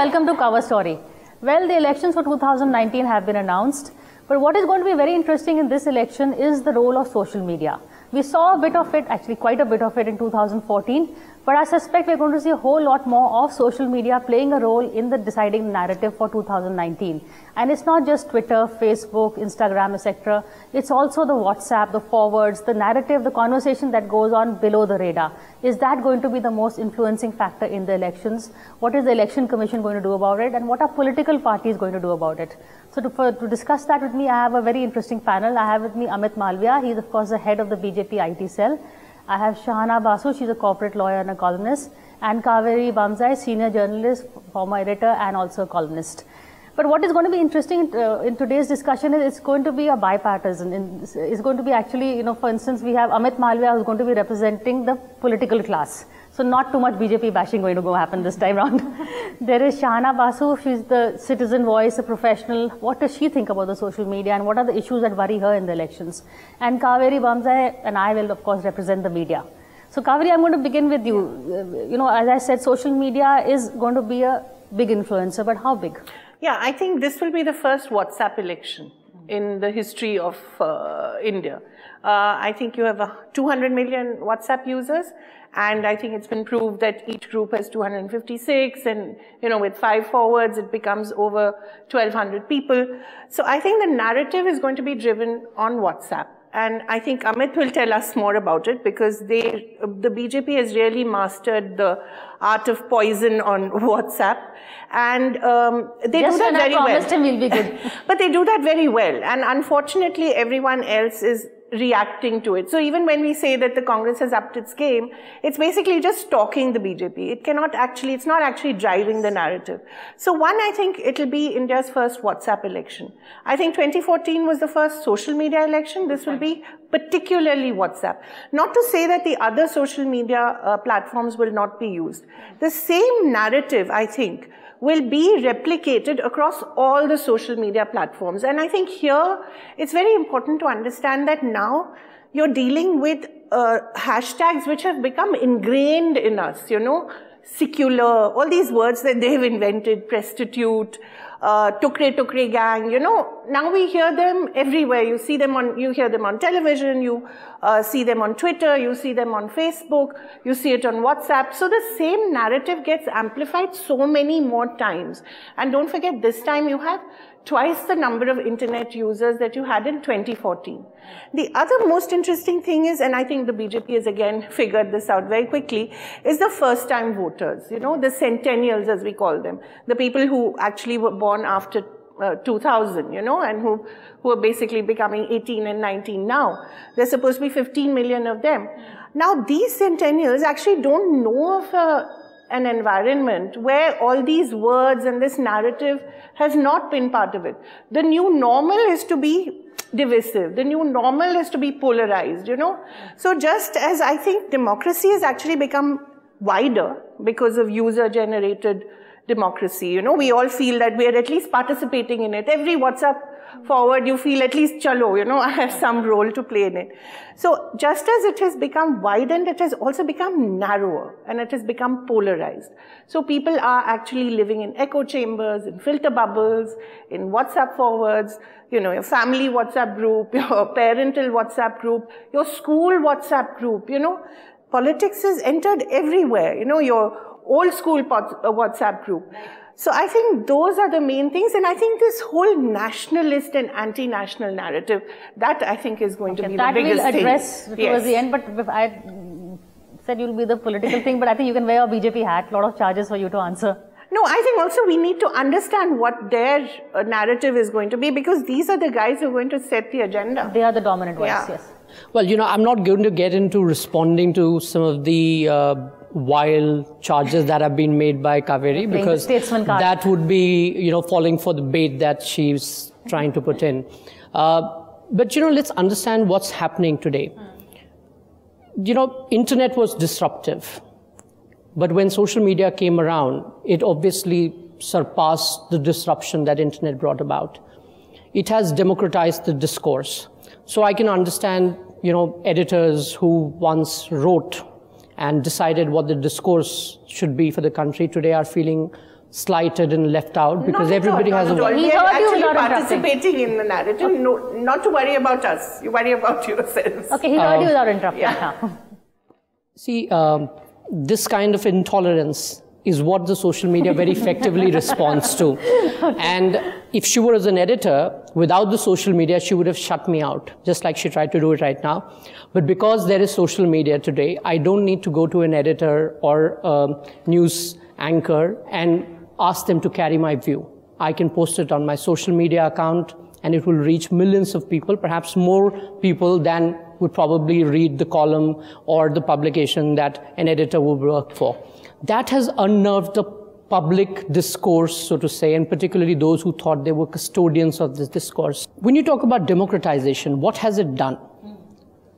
welcome to Cover Story. Well, the elections for 2019 have been announced, but what is going to be very interesting in this election is the role of social media. We saw a bit of it, actually quite a bit of it in 2014, but I suspect we're going to see a whole lot more of social media playing a role in the deciding narrative for 2019. And it's not just Twitter, Facebook, Instagram, etc. It's also the WhatsApp, the forwards, the narrative, the conversation that goes on below the radar. Is that going to be the most influencing factor in the elections? What is the Election Commission going to do about it? And what are political parties going to do about it? So to discuss that with me, I have a very interesting panel. I have with me Amit Malviya. He is, of course, the head of the BJP IT cell. I have Shahana Basu. She's a corporate lawyer and a columnist. And Kaveri Bamzai, senior journalist, former editor, and also a columnist. But what is going to be interesting in today's discussion is it's going to be a bipartisan. It's going to be actually, for instance, we have Amit Malviya who's going to be representing the political class. So not too much BJP bashing going to happen this time around. There is Shahana Basu. She's the citizen voice, a professional. What does she think about the social media and what are the issues that worry her in the elections? And Kaveri Bamzai and I will, of course, represent the media. So Kaveri, I'm going to begin with you. As I said, social media is going to be a big influencer, but how big? Yeah, I think this will be the first WhatsApp election in the history of India. I think you have 200 million WhatsApp users, and I think it's been proved that each group has 256, and with 5 forwards, it becomes over 1,200 people. So I think the narrative is going to be driven on WhatsApp. And I think Amit will tell us more about it because the BJP has really mastered the art of poison on WhatsApp. And they do that very well. Just when I promised him we'll be good. But they do that very well. And unfortunately, everyone else is reacting to it. So even when we say that the Congress has upped its game, it's basically just stalking the BJP. It's not actually driving the narrative. So one, I think it'll be India's first WhatsApp election. I think 2014 was the first social media election. This will be particularly WhatsApp. Not to say that the other social media platforms will not be used. The same narrative, I think, will be replicated across all the social media platforms. And I think here, it's very important to understand that now you're dealing with hashtags which have become ingrained in us, secular, all these words that they've invented, prostitute, tukre gang, now we hear them everywhere. You hear them on television, you see them on Twitter, you see them on Facebook, you see it on WhatsApp. So the same narrative gets amplified so many more times. And don't forget, this time you have twice the number of internet users that you had in 2014. The other most interesting thing is, and I think the BJP has again figured this out very quickly, is the first-time voters, the centennials as we call them, the people who actually were born after 2000, and who are basically becoming 18 and 19 now. There's supposed to be 15 million of them. Now, these centennials actually don't know of an environment where all these words and this narrative has not been part of it. The new normal is to be divisive. The new normal is to be polarized, So just as I think democracy has actually become wider because of user-generated democracy, we all feel that we are at least participating in it. Every WhatsApp forward, you feel at least, chalo, I have some role to play in it. So just as it has become widened, it has also become narrower and it has become polarized. So people are actually living in echo chambers, in filter bubbles, in WhatsApp forwards, your family WhatsApp group, your parental WhatsApp group, your school WhatsApp group, Politics is entered everywhere, your old school WhatsApp group. So I think those are the main things, and I think this whole nationalist and anti-national narrative, that I think is going to be the biggest thing. That we'll address towards the end, but I said you'll be the political thing, but I think you can wear a BJP hat, a lot of charges for you to answer. No, I think also we need to understand what their narrative is going to be, because these are the guys who are going to set the agenda. They are the dominant voice, yes. Well, I'm not going to get into responding to some of the wild charges that have been made by Kaveri, because that would be, falling for the bait that she's trying to put in. But, let's understand what's happening today. Internet was disruptive. But when social media came around, it obviously surpassed the disruption that internet brought about. It has democratized the discourse. So I can understand, editors who once wrote and decided what the discourse should be for the country today are feeling slighted and left out because everybody has a voice. We are actually participating in the narrative. Okay. No, not to worry about us. You worry about yourselves. Okay, he heard you without interrupting. Yeah. See, this kind of intolerance is what the social media very effectively responds to. Okay. And if she were as an editor, without the social media, she would have shut me out, just like she tried to do it right now. But because there is social media today, I don't need to go to an editor or a news anchor and ask them to carry my view. I can post it on my social media account and it will reach millions of people, perhaps more people than would probably read the column or the publication that an editor would work for. That has unnerved the public discourse, so to say, and particularly those who thought they were custodians of this discourse. When you talk about democratization, what has it done?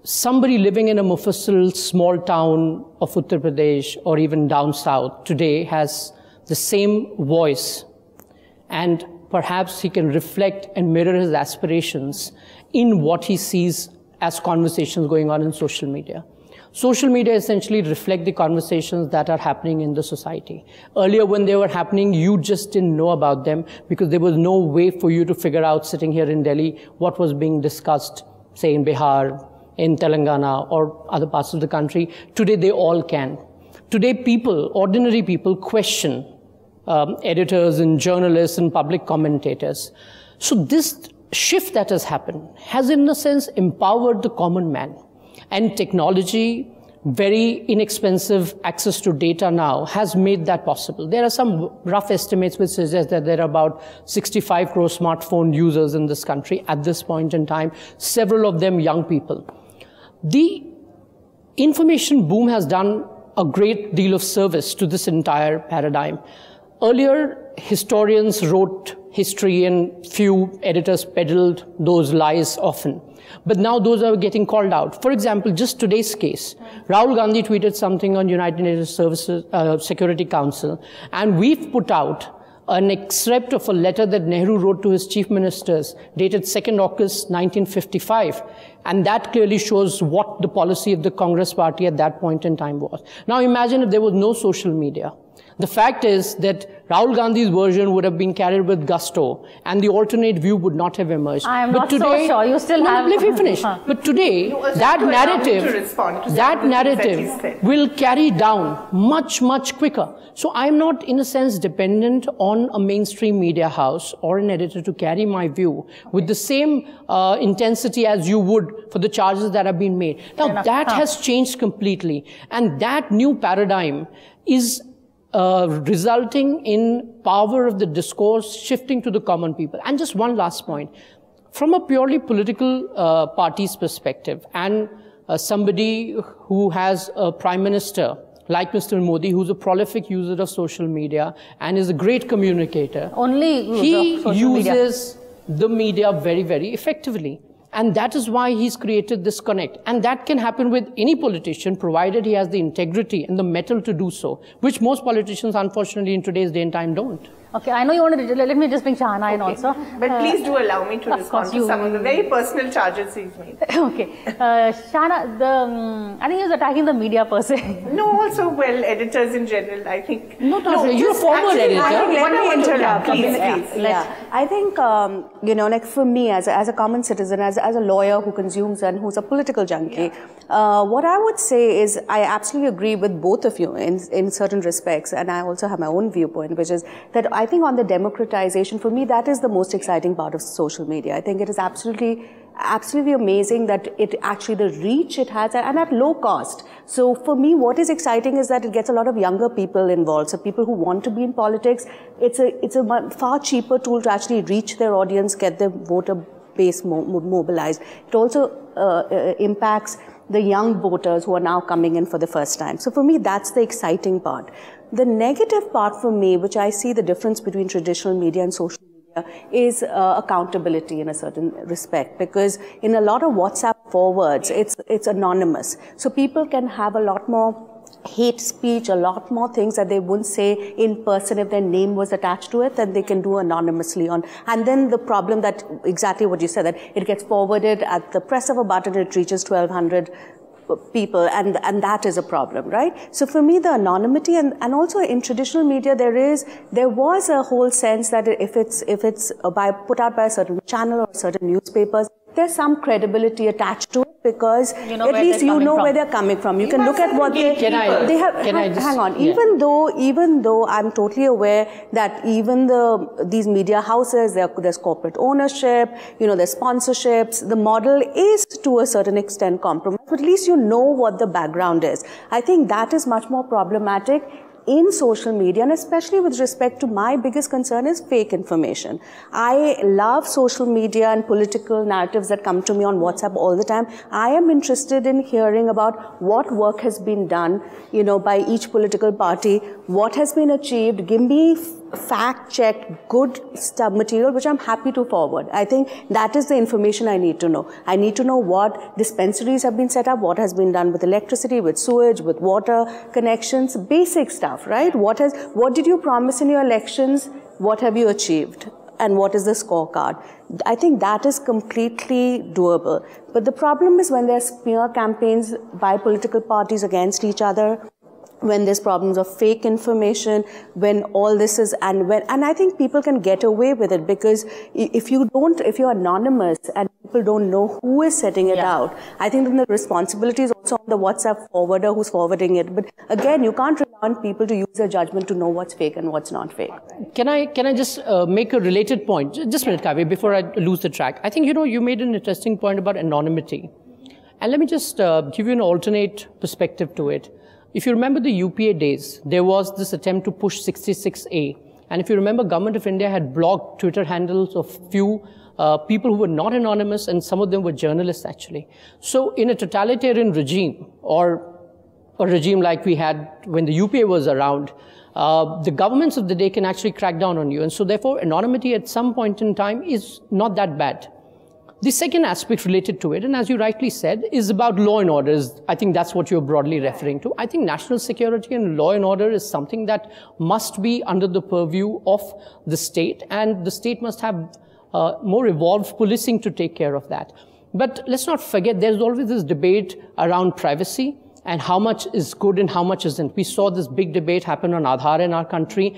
Somebody living in a Mufassal small town of Uttar Pradesh or even down south today has the same voice, and perhaps he can reflect and mirror his aspirations in what he sees as conversations going on in social media. Social media essentially reflect the conversations that are happening in the society. Earlier when they were happening, you just didn't know about them because there was no way for you to figure out sitting here in Delhi what was being discussed, say in Bihar, in Telangana or other parts of the country. Today they all can. Today people, ordinary people, question editors and journalists and public commentators. So this shift that has happened has in a sense empowered the common man. And technology, very inexpensive access to data now has made that possible. There are some rough estimates which suggest that there are about 65 crore smartphone users in this country at this point in time, several of them young people. The information boom has done a great deal of service to this entire paradigm. Earlier, historians wrote history and few editors peddled those lies often. But now those are getting called out. For example, just today's case, Rahul Gandhi tweeted something on United Nations Services, Security Council, and we've put out an excerpt of a letter that Nehru wrote to his chief ministers, dated 2nd August 1955. And that clearly shows what the policy of the Congress party at that point in time was. Now imagine if there was no social media. The fact is that Rahul Gandhi's version would have been carried with gusto and the alternate view would not have emerged. I am not so sure. You still have... Let me finish. But today, that narrative will carry down much, much quicker. So I'm not, in a sense, dependent on a mainstream media house or an editor to carry my view with the same intensity as you would for the charges that have been made. Now, that has changed completely. And that new paradigm is resulting in power of the discourse shifting to the common people. And just one last point. From a purely political party's perspective, and somebody who has a prime minister like Mr. Modi, who's a prolific user of social media and is a great communicator, he uses the media very, very effectively. And that is why he's created this connect. And that can happen with any politician, provided he has the integrity and the mettle to do so, which most politicians, unfortunately, in today's day and time don't. Okay, I know you want to, let me just bring Shahana in also. But please do allow me to respond to some of the very personal charges he's made. Okay. Shahana, I think he was attacking the media per se. No, also, well, editors in general, I think. You're a former editor. Let me interrupt, please. Yeah. I think, you know, like for me, as a common citizen, as a lawyer who consumes and who's a political junkie, what I would say is I absolutely agree with both of you in certain respects, and I also have my own viewpoint, which is that I think on the democratization, for me, that is the most exciting part of social media. I think it is absolutely amazing that it actually, the reach it has, and at low cost. So for me, what is exciting is that it gets a lot of younger people involved. So people who want to be in politics, it's a far cheaper tool to actually reach their audience, get their voter base mobilized. It also impacts the young voters who are now coming in for the first time. So for me, that's the exciting part. The negative part for me, which I see the difference between traditional media and social media, is accountability in a certain respect, because in a lot of WhatsApp forwards, it's anonymous. So people can have a lot more hate speech, a lot more things that they wouldn't say in person if their name was attached to it, that they can do anonymously on. And then the problem that, exactly what you said, that it gets forwarded at the press of a button, it reaches 1,200 people, and that is a problem, right? So for me, the anonymity, and also in traditional media, there was a whole sense that if it's put out by a certain channel or certain newspapers, there's some credibility attached to it, because at least you know where they're coming from. You can look at what they have. Hang on. Yeah. Even though I'm totally aware that even these media houses, there's corporate ownership, there's sponsorships. The model is to a certain extent compromised, but at least you know what the background is. I think that is much more problematic in social media, and especially with respect to my biggest concern is fake information. I love social media and political narratives that come to me on WhatsApp all the time. I am interested in hearing about what work has been done, by each political party, what has been achieved. Give me fact-checked, good material, which I'm happy to forward. I think that is the information I need to know. I need to know what dispensaries have been set up, what has been done with electricity, with sewage, with water connections, basic stuff, right? What did you promise in your elections? What have you achieved? And what is the scorecard? I think that is completely doable. But the problem is when there's smear campaigns by political parties against each other, when there's problems of fake information, when all this is, and I think people can get away with it, because if you're anonymous and people don't know who is setting it out, I think then the responsibility is also on the WhatsApp forwarder who's forwarding it. But again, you can't rely on people to use their judgment to know what's fake and what's not fake. Can I just make a related point? Just a minute, Kavya, before I lose the track. I think, you made an interesting point about anonymity. And let me just give you an alternate perspective to it. If you remember the UPA days, there was this attempt to push 66A. And if you remember, Government of India had blocked Twitter handles of few people who were not anonymous, and some of them were journalists, actually. So in a totalitarian regime, or a regime like we had when the UPA was around, the governments of the day can actually crack down on you. And so therefore, anonymity at some point in time is not that bad. The second aspect related to it, and as you rightly said, is about law and order. I think that's what you're broadly referring to. I think national security and law and order is something that must be under the purview of the state, and the state must have more evolved policing to take care of that. But let's not forget, there's always this debate around privacy and how much is good and how much isn't. We saw this big debate happen on Aadhaar in our country,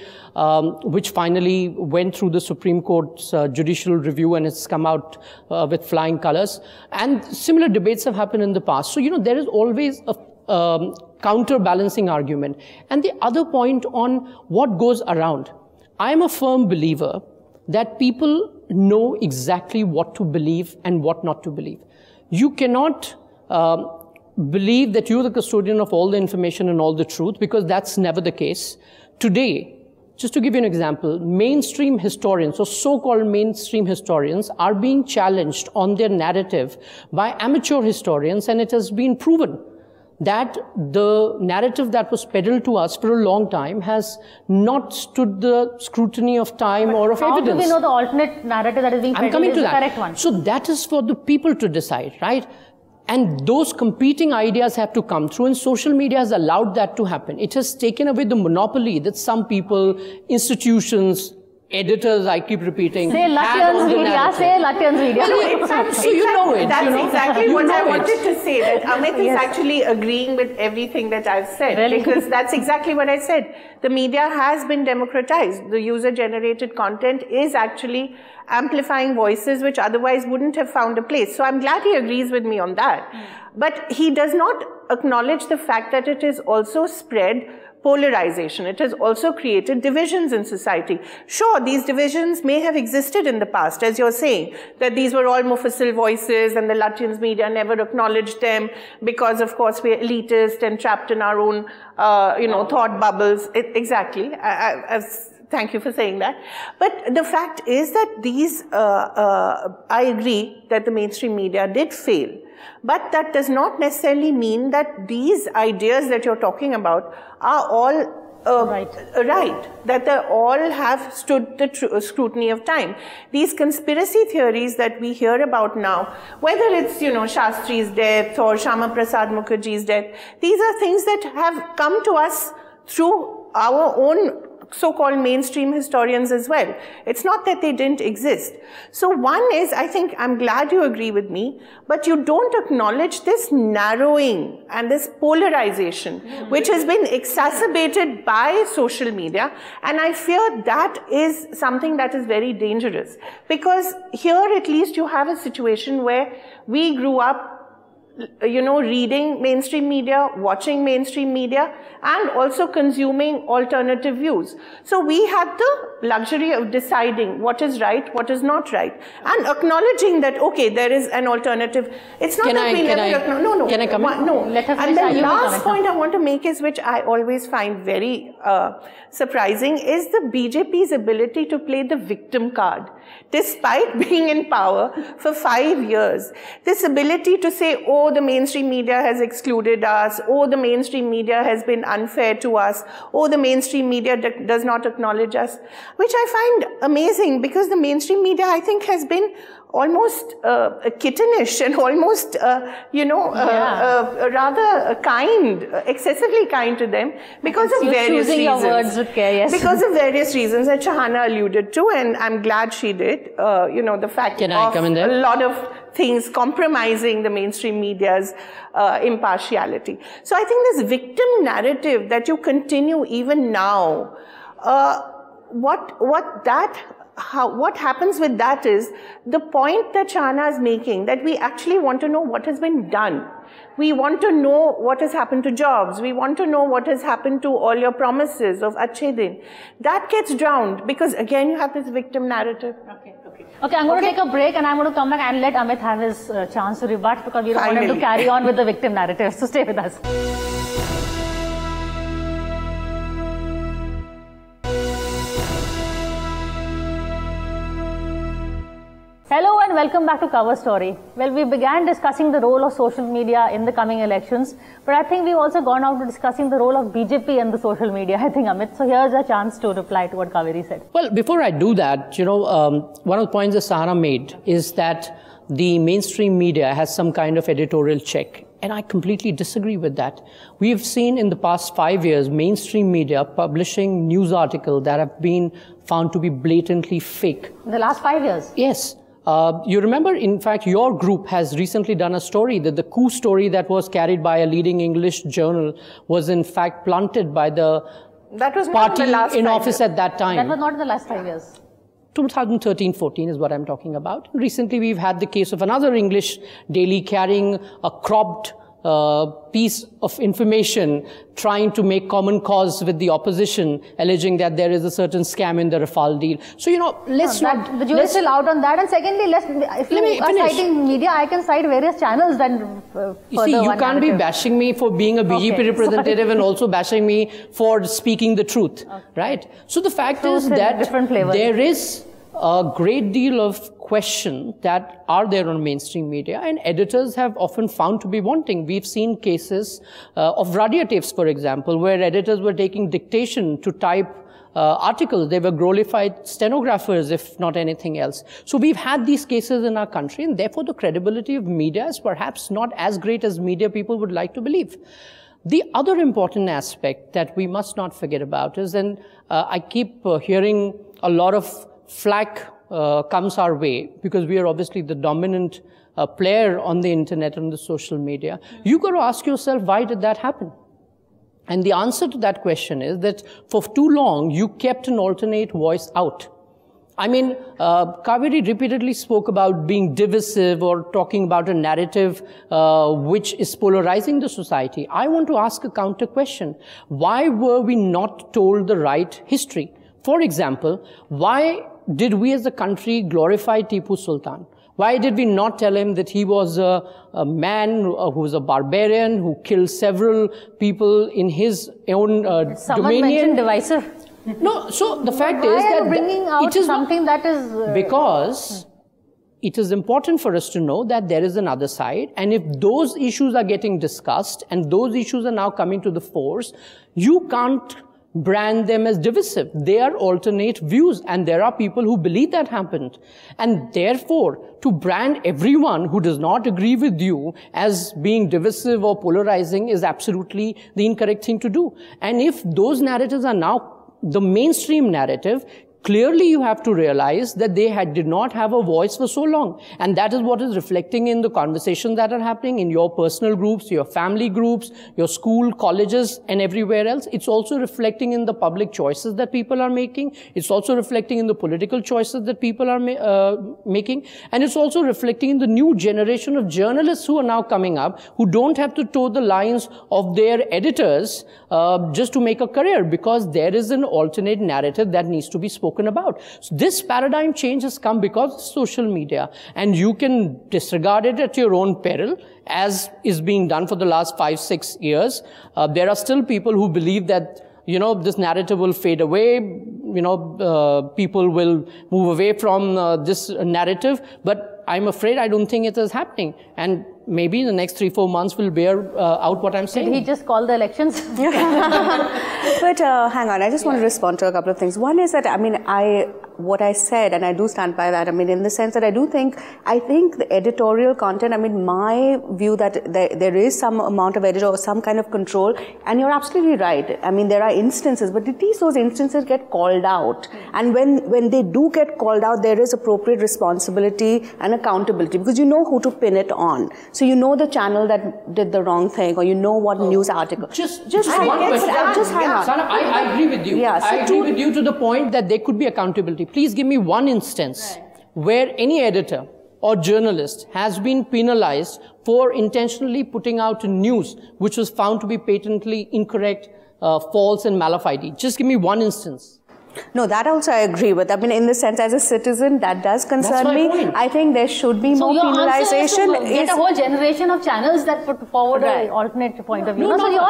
which finally went through the Supreme Court's judicial review, and it's come out with flying colors. And similar debates have happened in the past. So, there is always a counterbalancing argument. And the other point on what goes around. I am a firm believer that people know exactly what to believe and what not to believe. You cannot believe that you're the custodian of all the information and all the truth, because that's never the case. Today, just to give you an example, mainstream historians, or so-called mainstream historians, are being challenged on their narrative by amateur historians, and it has been proven that the narrative that was peddled to us for a long time has not stood the scrutiny of time or of evidence. How do we know the alternate narrative that is being peddled is the correct one? So that is for the people to decide, right? And those competing ideas have to come through, and social media has allowed that to happen. It has taken away the monopoly that some people, institutions, editors, I keep repeating. Say Latyans media, say Latyans media. So you know it. That's exactly what I wanted to say, that Amit is actually agreeing with everything that I've said. Because that's exactly what I said. The media has been democratized. The user-generated content is actually amplifying voices which otherwise wouldn't have found a place. So I'm glad he agrees with me on that. But he does not acknowledge the fact that it has also spread polarization. It has also created divisions in society. Sure, these divisions may have existed in the past, as you're saying, that these were all Mufassal voices and the Lutyens media never acknowledged them because, of course, we're elitist and trapped in our own, thought bubbles. Exactly. Thank you for saying that. But the fact is that these, I agree that the mainstream media did fail. But that does not necessarily mean that these ideas that you're talking about are all right, that they all have stood the scrutiny of time. These conspiracy theories that we hear about now, whether it's, Shastri's death or Shama Prasad Mukherjee's death, these are things that have come to us through our own so-called mainstream historians as well. It's not that they didn't exist. So one is, I think, I'm glad you agree with me, but you don't acknowledge this narrowing and this polarization, which has been exacerbated by social media. And I fear that is something that is very dangerous, because here at least you have a situation where we grew up, you know, reading mainstream media, watching mainstream media, and also consuming alternative views. So we had the luxury of deciding what is right, what is not right, and acknowledging that, okay, there is an alternative. It's not that we never acknowledge. No, no. Can I come in? No. And the last point I want to make is, which I always find very surprising, is the BJP's ability to play the victim card. Despite being in power for 5 years, this ability to say, oh, the mainstream media has excluded us, oh, the mainstream media has been unfair to us, oh, the mainstream media does not acknowledge us, which I find amazing, because the mainstream media, I think, has been almost kittenish and almost, rather kind, excessively kind to them, because of various reasons. Your words with care, yes. Because of various reasons that Shahana alluded to, and I'm glad she did. The fact of a lot of things compromising the mainstream media's impartiality. So I think this victim narrative that you continue even now, what happens with that is the point that Shahana is making, that we actually want to know what has been done. We want to know what has happened to jobs. We want to know what has happened to all your promises of Achhe Din. That gets drowned because, again, you have this victim narrative. Okay, I'm going to take a break and I'm going to come back and let Amit have his chance to rebut, because we don't want him to carry on with the victim narrative. So stay with us. Hello and welcome back to Cover Story. Well, we began discussing the role of social media in the coming elections, but I think we've also gone out to discussing the role of BJP and the social media, I think, Amit. So here's a chance to reply to what Kaveri said. Well, before I do that, one of the points that Sahana made is that the mainstream media has some kind of editorial check. And I completely disagree with that. We've seen in the past 5 years, mainstream media publishing news articles that have been found to be blatantly fake. In the last 5 years? Yes. You remember, in fact, your group has recently done a story that the coup story that was carried by a leading English journal was in fact planted by the party in office at that time. That was not in the last 5 years. 2013-14 is what I'm talking about. Recently, we've had the case of another English daily carrying a cropped piece of information, trying to make common cause with the opposition, alleging that there is a certain scam in the Rafale deal. So, let's not... The jury is still out on that. And secondly, if you are citing media, I can cite various channels then you see, you can't be bashing me for being a BJP representative and also bashing me for speaking the truth, right? So the fact is that there is a great deal of question that are there on mainstream media, and editors have often found to be wanting. We've seen cases of radiatives, for example, where editors were taking dictation to type articles. They were glorified stenographers, if not anything else. So we've had these cases in our country, and therefore the credibility of media is perhaps not as great as media people would like to believe. The other important aspect that we must not forget about is, and I keep hearing a lot of flack comes our way because we are obviously the dominant player on the internet and the social media. You got to ask yourself, why did that happen? And the answer to that question is that for too long, you kept an alternate voice out. I mean, Kaveri repeatedly spoke about being divisive or talking about a narrative which is polarizing the society. I want to ask a counter question. Why were we not told the right history? For example, why did we as a country glorify Tipu Sultan? Why did we not tell him that he was a man who was a barbarian, who killed several people in his own dominion? Someone mentioned divisive. No, so the fact is that bringing out something that is... Because it is important for us to know that there is another side, and if those issues are getting discussed and those issues are now coming to the fore, you can't brand them as divisive. They are alternate views, and there are people who believe that happened. And therefore, to brand everyone who does not agree with you as being divisive or polarizing is absolutely the incorrect thing to do. And if those narratives are now the mainstream narrative, clearly you have to realize that they did not have a voice for so long. And that is what is reflecting in the conversations that are happening in your personal groups, your family groups, your school, colleges, and everywhere else. It's also reflecting in the public choices that people are making. It's also reflecting in the political choices that people are making. And it's also reflecting in the new generation of journalists who are now coming up, who don't have to toe the lines of their editors just to make a career, because there is an alternate narrative that needs to be spoken about. So this paradigm change has come because of social media, and you can disregard it at your own peril, as is being done for the last 5-6 years. There are still people who believe that, this narrative will fade away, people will move away from this narrative, but I'm afraid I don't think it is happening. And maybe in the next 3-4 months will bear out what I'm saying. Did he just call the elections? But hang on, I just want to respond to a couple of things. One is that, what I said, and I do stand by that, in the sense that I think the editorial content, my view that there is some amount of editor or some kind of control, and you're absolutely right. There are instances, but at least those instances get called out. And when they do get called out, there is appropriate responsibility and accountability, because you know who to pin it on. So you know the channel that did the wrong thing, or you know what news article. Just one question. Just hang on. Sana, I agree with you. Yeah, so I agree with you to the point that there could be accountability. Please give me one instance where any editor or journalist has been penalized for intentionally putting out news which was found to be patently incorrect, false and malafide. Just give me one instance. No, that also I agree with. In the sense, as a citizen, that does concern me. Point. I think there should be more penalization. So get a whole generation of channels that put forward an alternate point of view. No, so you're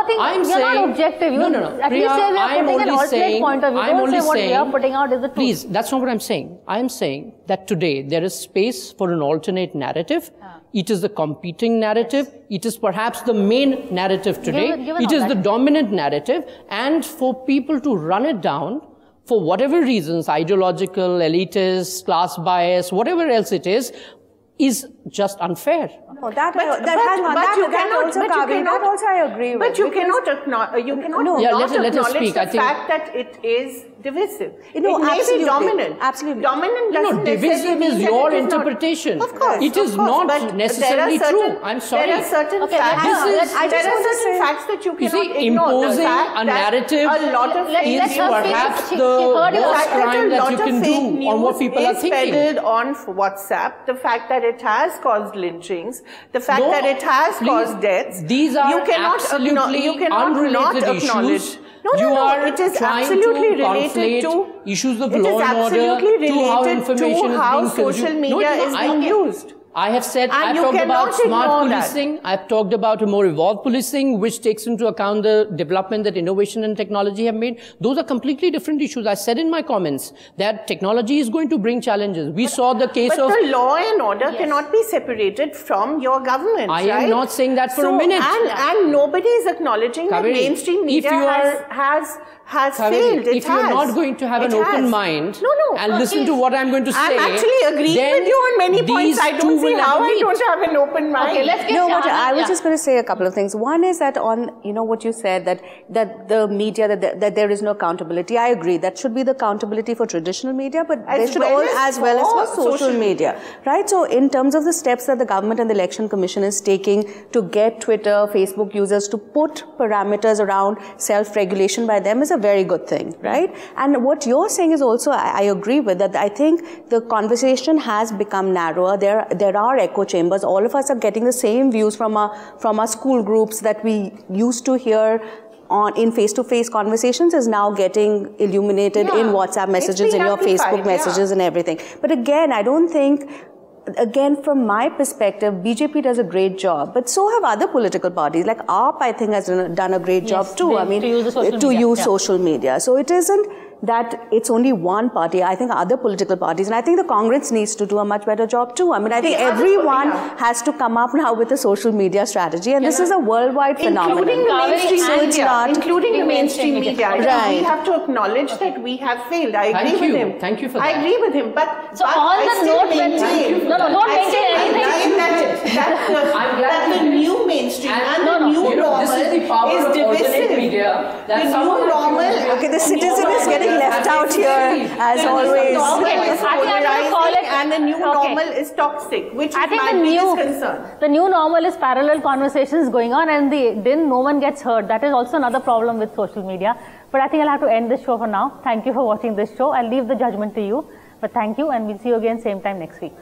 not objective. No. At least say we are putting an alternate point of view. Don't say what we are putting out is the truth. Please, that's not what I'm saying. I'm saying that today there is space for an alternate narrative. It is the competing narrative. Yes. It is perhaps the main narrative today. It is the dominant narrative. And for people to run it down, for whatever reasons, ideological, elitist, class bias, whatever else it is just unfair. No, that also I agree with. But you cannot acknowledge the fact that it is divisive. It may be dominant. Absolutely. Dominant doesn't divisive is your interpretation. Of course. It is not necessarily true. I'm sorry. There are certain facts. Facts that you cannot ignore. Imposing a narrative is perhaps the worst crime that you can do on what people are thinking. Peddled on WhatsApp. The fact that it has caused lynchings, the fact that it has caused deaths. These are absolutely unrelated issues. No. It is absolutely related to issues of law and order, to how information is being social media is being used. I have said, I've talked about smart policing, I've talked about a more evolved policing, which takes into account the development that innovation and technology have made. Those are completely different issues. I said in my comments that technology is going to bring challenges. We saw the case of... But the law and order cannot be separated from your government, I am not saying that for a minute. And nobody is acknowledging that mainstream media has failed. If you are not going to have an open mind and listen to what I'm going to say, I'm actually agreeing with you on many points. I don't see how I don't have an open mind. Okay, let's get but I was just going to say a couple of things. One is that on, what you said, that the media, that there is no accountability. I agree. That should be the accountability for traditional media, but as well as for social media. Right? So in terms of the steps that the government and the Election Commission is taking to get Twitter, Facebook users to put parameters around self-regulation by them is a very good thing, right? And what you're saying is also, I agree with that. I think the conversation has become narrower. There are echo chambers. All of us are getting the same views from our school groups that we used to hear in face-to-face conversations is now getting illuminated in WhatsApp messages, in your Facebook messages and everything. But again, I don't think... Again, from my perspective, BJP does a great job, but so have other political parties. Like AAP, I think, has done a great job too. To use social media. So it isn't that it's only one party. I think other political parties, and I think the Congress needs to do a much better job too. I think everyone has to come up now with a social media strategy, and this is a worldwide phenomenon. Including the mainstream media. Right. We have to acknowledge that we have failed. I agree with him. Thank you for that. I agree with him, but so on the note, don't maintain anything. That the new mainstream and the new normal is divisive. Media. the new normal. Okay, the citizen is getting left out here, as always. Is polarizing and the new normal is toxic, which is my biggest concern. The new normal is parallel conversations going on, and then no one gets heard. That is also another problem with social media. But I think I'll have to end this show for now. Thank you for watching this show. I'll leave the judgment to you. But thank you, and we'll see you again same time next week.